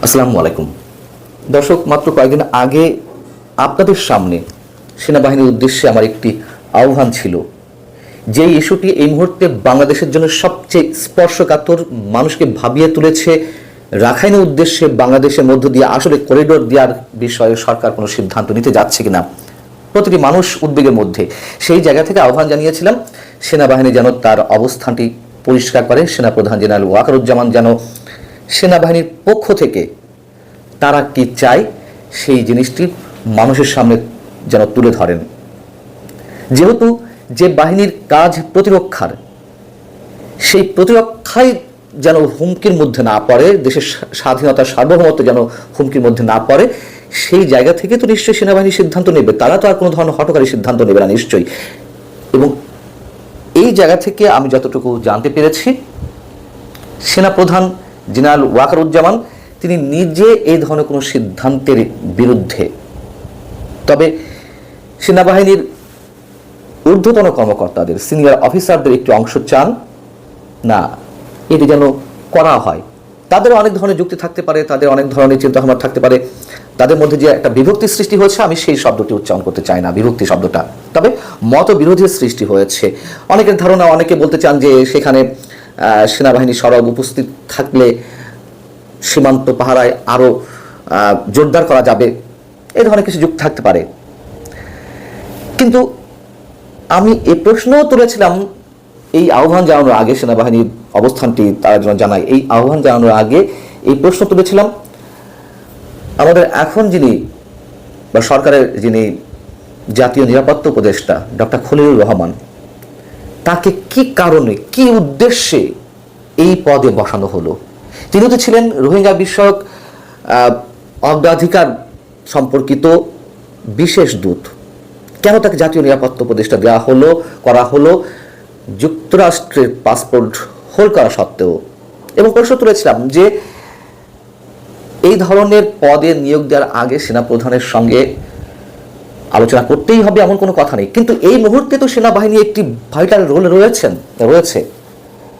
আসসালামু আলাইকুম দর্শক, মাত্র কয়েকদিন আগে আপনাদের সামনে সেনাবাহিনীর উদ্দেশ্যে আমার একটি আহ্বান ছিল। যে ইস্যুটি এই মুহূর্তে বাংলাদেশের জন্য সবচেয়ে স্পর্শকাতর, মানুষকে ভাবিয়ে তুলেছে, রাখাইনের উদ্দেশ্যে বাংলাদেশের মধ্য দিয়ে আসলে করিডোর দেওয়ার বিষয়ে সরকার কোনো সিদ্ধান্ত নিতে যাচ্ছে কিনা, প্রতিটি মানুষ উদ্বেগের মধ্যে। সেই জায়গা থেকে আহ্বান জানিয়েছিলাম সেনাবাহিনী যেন তার অবস্থানটি পরিষ্কার করে, সেনাপ্রধান জেনারেল ওয়াকারুজ্জামান যেন সেনাবাহিনীর পক্ষ থেকে তারা কি চায় সেই জিনিসটি মানুষের সামনে যেন তুলে ধরেন। যেহেতু যে বাহিনীর কাজ প্রতিরক্ষার, সেই প্রতিরক্ষাই যেন হুমকির মধ্যে না পড়ে, দেশের স্বাধীনতা সার্বভৌমত্ব যেন হুমকির মধ্যে না পড়ে, সেই জায়গা থেকে তো নিশ্চয়ই সেনাবাহিনী সিদ্ধান্ত নেবে। তারা তো আর কোনো ধরনের হঠকারী সিদ্ধান্ত নেবে না নিশ্চয়ই। এবং এই জায়গা থেকে আমি যতটুকু জানতে পেরেছি, সেনাপ্রধান জেনারেল ওয়াকারুজ্জামান তিনি নিজে এই ধরনের কোনো সিদ্ধান্তের বিরুদ্ধে। তবে সেনাবাহিনীর ঊর্ধ্বতন কর্মকর্তাদের, সিনিয়র অফিসারদের একটি অংশ চান না এটি যেন করা হয়। তাদের অনেক ধরনের যুক্তি থাকতে পারে, তাদের অনেক ধরনের চিন্তাভাবনা থাকতে পারে, তাদের মধ্যে যে একটা বিভক্তি সৃষ্টি হয়েছে, আমি সেই শব্দটি উচ্চারণ করতে চাই না, বিভক্তি শব্দটা। তবে মতবিরোধের সৃষ্টি হয়েছে। অনেকের ধারণা, অনেকে বলতে চান যে সেখানে সেনাবাহিনী সরব উপস্থিত থাকলে সীমান্ত পাহারায় আরও জোরদার করা যাবে, এই ধরনের কিছু যুক্তি থাকতে পারে। কিন্তু আমি এ প্রশ্নও তুলেছিলাম এই আহ্বান জানানোর আগে, সেনাবাহিনীর অবস্থানটি তারা যেন জানায়, এই আহ্বান জানানোর আগে এই প্রশ্ন তুলেছিলাম আমাদের এখন যিনি বা সরকারের যিনি জাতীয় নিরাপত্তা উপদেষ্টা ডক্টর খলিলুর রহমান, তাকে কি কারণে, কি উদ্দেশ্যে এই পদে বসানো হলো? তিনি তো ছিলেন রোহিঙ্গা বিষয়ক অগ্রাধিকার সম্পর্কিত বিশেষ দূত। কেন তাকে জাতীয় নিরাপত্তা উপদেষ্টা দেওয়া হলো, করা হলো যুক্তরাষ্ট্রের পাসপোর্ট হোল্ড করা সত্ত্বেও? এবং প্রশ্ন তুলেছিলাম যে এই ধরনের পদে নিয়োগ দেওয়ার আগে সেনাপ্রধানের সঙ্গে আলোচনা করতেই হবে এমন কোনো কথা নেই, কিন্তু এই মুহূর্তে তো সেনাবাহিনী একটি ভাইটাল রোল রয়েছে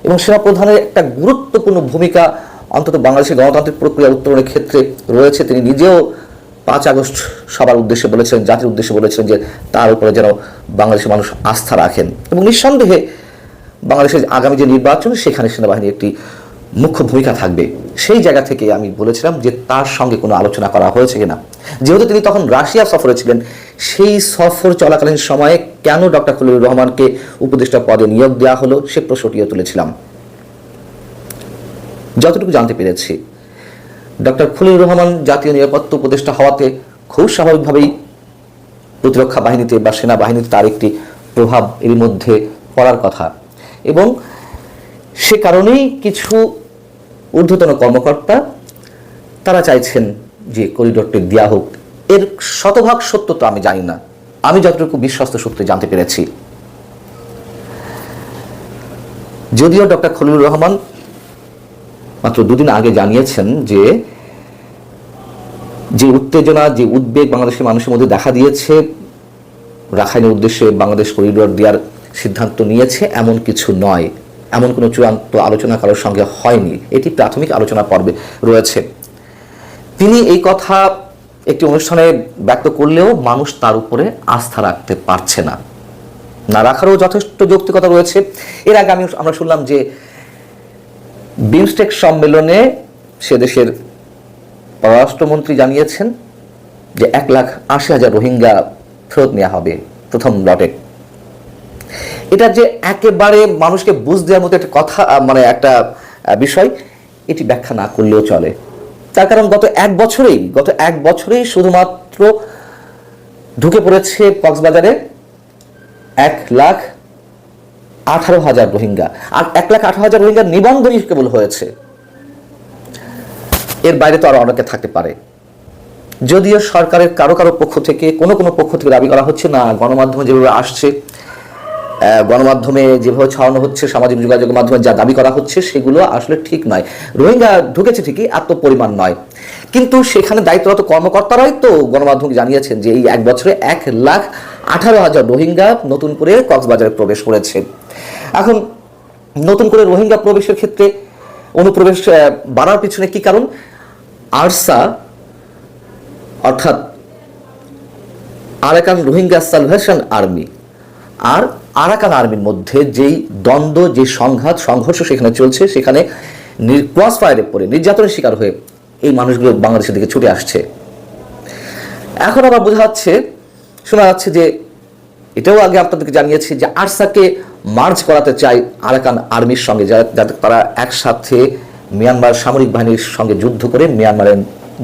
এবং সেনাপ্রধানের একটা গুরুত্বপূর্ণ ভূমিকা অন্তত বাংলাদেশের গণতান্ত্রিক প্রক্রিয়া উত্তরণের ক্ষেত্রে রয়েছে। তিনি নিজেও 5 আগস্ট সবার উদ্দেশ্যে বলেছেন, জাতির উদ্দেশ্যে বলেছেন যে তার উপরে যেন বাংলাদেশের মানুষ আস্থা রাখেন, এবং নিঃসন্দেহে বাংলাদেশের আগামী যে নির্বাচন, সেখানে সেনাবাহিনী একটি মুখ্য ভূমিকা থাকবে। সেই জায়গা থেকে আমি বলেছিলাম যে তার সঙ্গে কোনো আলোচনা করা হয়েছে কিনা। যেহেতু তিনি তখন রাশিয়া সফরে ছিলেন, সেই সফর চলাকালীন সময়ে কেন ডক্টর খলিলুর রহমানকে উপদেষ্টা পদে নিয়োগ দেওয়া হলো, সে প্রশ্নটিও তুলেছিলাম। যতটুকু জানতে পেরেছি, ডক্টর খলিলুর রহমান জাতীয় নিরাপত্তা উপদেষ্টা হওয়াতে খুব স্বাভাবিকভাবেই প্রতিরক্ষা বাহিনীতে বা সেনাবাহিনীতে তার একটি প্রভাব এর মধ্যে পড়ার কথা, এবং সে কারণেই কিছু ঊর্ধ্বতন কর্মকর্তা তারা চাইছেন যে করিডোরটি দেওয়া হোক। এর শতভাগ সত্য তো আমি জানি না, আমি যতটুকু বিশ্বস্ত সূত্রে জানতে পেরেছি, যদিও ডক্টর খলিলুর রহমান মাত্র 2 দিন আগে জানিয়েছেন যে উত্তেজনা, যে উদ্বেগ বাংলাদেশের মানুষের মধ্যে দেখা দিয়েছে, রাখাইনের উদ্দেশ্যে বাংলাদেশ করিডোর দেওয়ার সিদ্ধান্ত নিয়েছে এমন কিছু নয়, এমন কোনো চূড়ান্ত আলোচনা কারোর সঙ্গে হয়নি, এটি প্রাথমিক আলোচনা পর্বে রয়েছে। তিনি এই কথা একটি অনুষ্ঠানে ব্যক্ত করলেও মানুষ তার উপরে আস্থা রাখতে পারছে না, না রাখারও যথেষ্ট যৌক্তিকতা রয়েছে। এর আগে আমরা শুনলাম যে বিমস্টেক সম্মেলনে সে দেশের পররাষ্ট্রমন্ত্রী জানিয়েছেন যে 1,80,000 রোহিঙ্গা ফেরত নেওয়া হবে প্রথম লটে। এটা যে একেবারে মানুষকে বুঝ দেওয়ার মতো একটা কথা, মানে একটা বিষয়, এটি ব্যাখ্যা না করলেও চলে। তার কারণ গত এক বছরেই শুধুমাত্র ঢুকে পড়েছে কক্সবাজারে 1,18,000 রোহিঙ্গা, আর 1,18,000 রোহিঙ্গা নিবন্ধনই কেবল হয়েছে। এর বাইরে তো আরো অনেকে থাকতে পারে। যদিও সরকারের কারো পক্ষ থেকে, কোনো পক্ষ থেকে দাবি করা হচ্ছে না, গণমাধ্যমে যেভাবে আসছে, গণমাধ্যমে যেভাবে ছড়ানো হচ্ছে, সামাজিক যোগাযোগের মাধ্যমে যা দাবি করা হচ্ছে, সেগুলো আসলে ঠিক নয়। রোহিঙ্গা ঢুকেছে ঠিকই, এত পরিমাণ নয়, কিন্তু সেখানে দায়িত্বরত কর্মকর্তারাই তো গণমাধ্যমকে জানিয়েছেন যে এই 1 বছরে 1,18,000 রোহিঙ্গা নতুন করে কক্সবাজারে প্রবেশ করেছে। এখন নতুন করে রোহিঙ্গা প্রবেশের ক্ষেত্রে অনুপ্রবেশ বাড়ার পিছনে কি কারণ? আরসা অর্থাৎ আরাকান রোহিঙ্গা সালভেশন আর্মি আর আরাকান আর্মির মধ্যে যেই দ্বন্দ্ব, যে সংঘর্ষ সেখানে চলছে, সেখানে ক্রস ফায়ারে পড়ে নির্যাতনের শিকার হয়ে এই মানুষগুলো বাংলাদেশের দিকে ছুটে আসছে। এখন আবার শোনা যাচ্ছে যে এটাও আগে আপনাদেরকে জানিয়েছি যে আরসাকে মার্জ করাতে চায় আরাকান আর্মির সঙ্গে, যাতে তারা একসাথে মিয়ানমার সামরিক বাহিনীর সঙ্গে যুদ্ধ করে মিয়ানমারের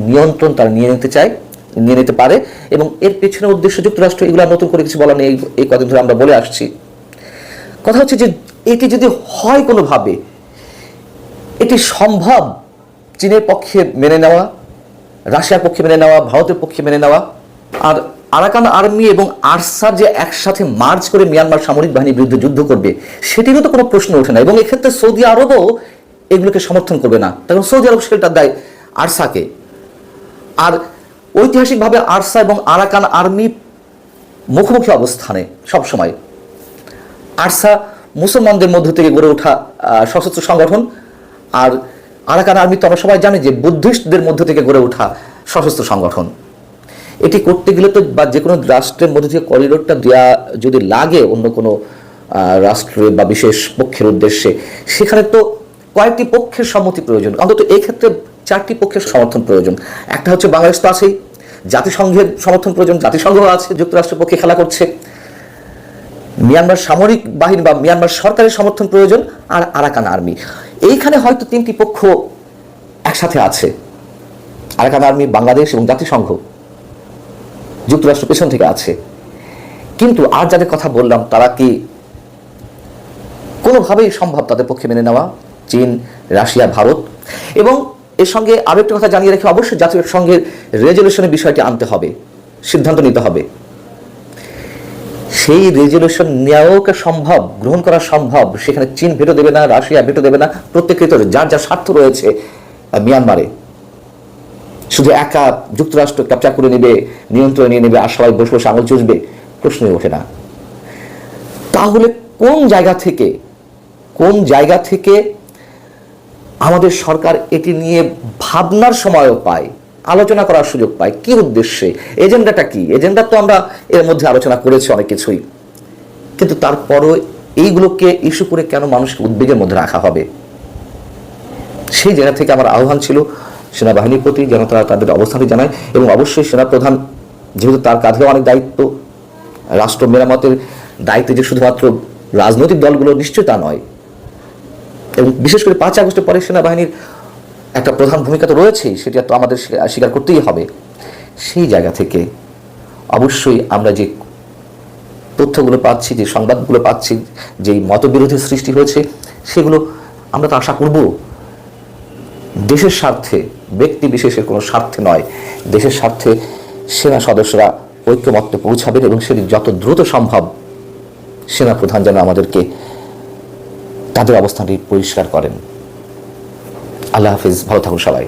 নিয়ন্ত্রণ তারা নিয়ে নিতে পারে। এবং এর পেছনে উদ্দেশ্য যুক্তরাষ্ট্র, এগুলো নতুন করে কিছু বলা নেই, এই কদিন ধরে আমরা বলে আসছি। কথা হচ্ছে যে এটি যদি হয় কোনোভাবে, এটি সম্ভব চীনের পক্ষে মেনে নেওয়া, রাশিয়ার পক্ষে মেনে নেওয়া, ভারতের পক্ষে মেনে নেওয়া। আর আরাকান আর্মি এবং আরসা যে একসাথে মার্চ করে মিয়ানমার সামরিক বাহিনীর বিরুদ্ধে যুদ্ধ করবে, সেটিরও তো কোনো প্রশ্ন ওঠে না। এবং এক্ষেত্রে সৌদি আরবও এগুলোকে সমর্থন করবে না, কারণ সৌদি আরব সেটা দেয় আরসাকে। আর ঐতিহাসিকভাবে আরসা এবং আরাকান আর্মি মুখোমুখি অবস্থানে সবসময়। আরসা মুসলমানদের মধ্য থেকে গড়ে ওঠা সশস্ত্র সংগঠন, আর আরাকান আর্মি তো আমরা সবাই জানি যে বুদ্ধিস্টদের মধ্য থেকে গড়ে ওঠা সশস্ত্র সংগঠন। এটি করতে গেলে তো বা যে কোনো রাষ্ট্রের মধ্যে থেকে করিডোরটা দেওয়া যদি লাগে অন্য কোনো রাষ্ট্রের বা বিশেষ পক্ষের উদ্দেশ্যে, সেখানে তো কয়েকটি পক্ষের সম্মতি প্রয়োজন। অন্তত এই ক্ষেত্রে 4টি পক্ষের সমর্থন প্রয়োজন। একটা হচ্ছে বাংলাদেশ তো আছেই, জাতিসংঘের সমর্থন প্রয়োজন, জাতিসংঘ আছে, যুক্তরাষ্ট্রের পক্ষে খেলা করছে, মিয়ানমার সামরিক বাহিনী বা মিয়ানমার সরকারের সমর্থন প্রয়োজন, আর আরাকান আর্মি। এইখানে হয়তো 3টি পক্ষ একসাথে আছে, আরাকান আর্মি, বাংলাদেশ এবং জাতিসংঘ, যুক্তরাষ্ট্র পেছন থেকে আছে। কিন্তু আর যাদের কথা বললাম, তারা কি কোনোভাবেই সম্ভব তাদের পক্ষে মেনে নেওয়া? চীন, রাশিয়া, ভারত। এবং এর সঙ্গে আরো একটা কথা জানিয়ে রেখে, অবশ্যই জাতিসংঘের রেজলিউশনের বিষয়টি আনতে হবে, সিদ্ধান্ত নিতে হবে। সেই রেজলিউশন নেওয়াও সম্ভব, গ্রহণ করা সম্ভব। সেখানে চীন ভেটো দেবে না, রাশিয়া ভেটো দেবে না, প্রত্যেকের তো যার যার স্বার্থ রয়েছে মিয়ানমারে। শুধু একা যুক্তরাষ্ট্র ক্যাপচার করে নেবে, নিয়ন্ত্রণ নিয়ে নেবে, আর সবাই বসে বসে আঙুল চুষবে, প্রশ্নই ওঠে না। তাহলে কোন জায়গা থেকে আমাদের সরকার এটি নিয়ে ভাবনার সময়ও পায়, আলোচনা করার সুযোগ পায়? কি উদ্দেশ্যে? এজেন্ডাটা কি? এজেন্ডা তো আমরা এর মধ্যে আলোচনা করেছি অনেক কিছুই, কিন্তু তারপরও এইগুলোকে ইস্যু করে কেন মানুষকে উদ্বেগের মধ্যে রাখা হবে? সেই জায়গা থেকে আমার আহ্বান ছিল সেনাবাহিনীর প্রতি, যেন তারা তাদের অবস্থানটি জানায়। এবং অবশ্যই সেনাপ্রধান, যেহেতু তার কাঁধেও অনেক দায়িত্ব, রাষ্ট্র মেরামতের দায়িত্বে যে শুধুমাত্র রাজনৈতিক দলগুলো, নিশ্চয়ই তা নয়। এবং বিশেষ করে 5 আগস্টের পরে সেনাবাহিনীর একটা প্রধান ভূমিকা তো রয়েছেই, সেটা তো আমাদের স্বীকার করতেই হবে। সেই জায়গা থেকে অবশ্যই আমরা যে তথ্যগুলো পাচ্ছি, যে সংবাদগুলো পাচ্ছি, যেই মতবিরোধের সৃষ্টি হয়েছে, সেগুলো আমরা তো আশা করব দেশের স্বার্থে, ব্যক্তি বিশেষের কোনো স্বার্থে নয়, দেশের স্বার্থে সেনা সদস্যরা ঐক্যমত্যে পৌঁছাবেন এবং সেটি যত দ্রুত সম্ভব সেনাপ্রধান যেন আমাদেরকে তাদের অবস্থানটি পরিষ্কার করেন। আল্লাহ হাফিজ, ভালো থাকুন সবাই।